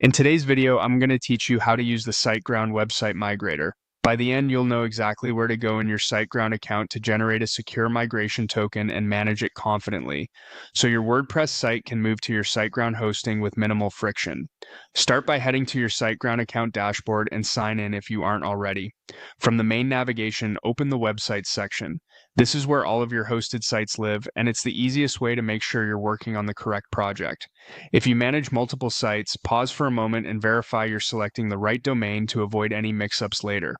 In today's video, I'm going to teach you how to use the Siteground website migrator. By the end, you'll know exactly where to go in your Siteground account to generate a secure migration token and manage it confidently, so your WordPress site can move to your Siteground hosting with minimal friction. Start by heading to your Siteground account dashboard and sign in if you aren't already. From the main navigation, open the websites section. This is where all of your hosted sites live, and it's the easiest way to make sure you're working on the correct project. If you manage multiple sites, pause for a moment and verify you're selecting the right domain to avoid any mix-ups later.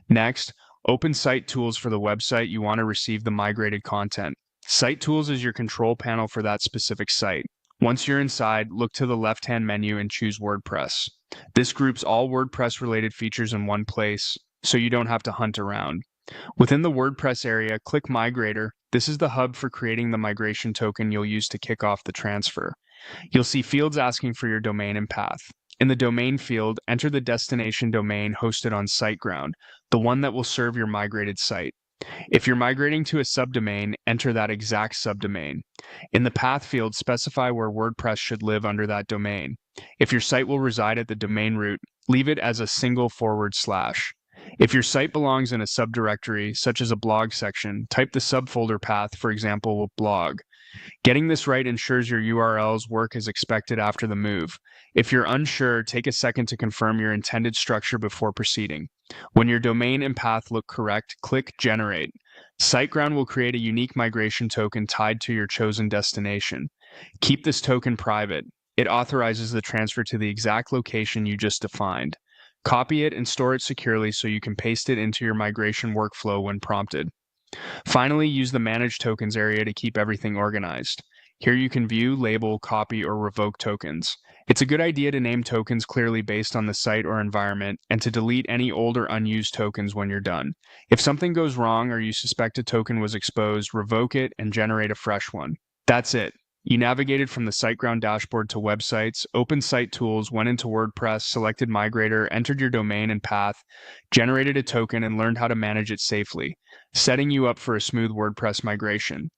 Next, open Site Tools for the website you want to receive the migrated content. Site Tools is your control panel for that specific site. Once you're inside, look to the left-hand menu and choose WordPress. This groups all WordPress-related features in one place, so you don't have to hunt around. Within the WordPress area, click Migrator. This is the hub for creating the migration token you'll use to kick off the transfer. You'll see fields asking for your domain and path. In the domain field, enter the destination domain hosted on Siteground, the one that will serve your migrated site. If you're migrating to a subdomain, enter that exact subdomain. In the path field, specify where WordPress should live under that domain. If your site will reside at the domain root, leave it as a single /. If your site belongs in a subdirectory, such as a blog section, type the subfolder path, for example, blog. Getting this right ensures your URLs work as expected after the move. If you're unsure, take a second to confirm your intended structure before proceeding. When your domain and path look correct, click Generate. SiteGround will create a unique migration token tied to your chosen destination. Keep this token private. It authorizes the transfer to the exact location you just defined. Copy it and store it securely so you can paste it into your migration workflow when prompted. Finally, use the Manage Tokens area to keep everything organized. Here you can view, label, copy, or revoke tokens. It's a good idea to name tokens clearly based on the site or environment, and to delete any old or unused tokens when you're done. If something goes wrong or you suspect a token was exposed, revoke it and generate a fresh one. That's it. You navigated from the SiteGround dashboard to websites, opened Site Tools, went into WordPress, selected Migrator, entered your domain and path, generated a token, and learned how to manage it safely, setting you up for a smooth WordPress migration.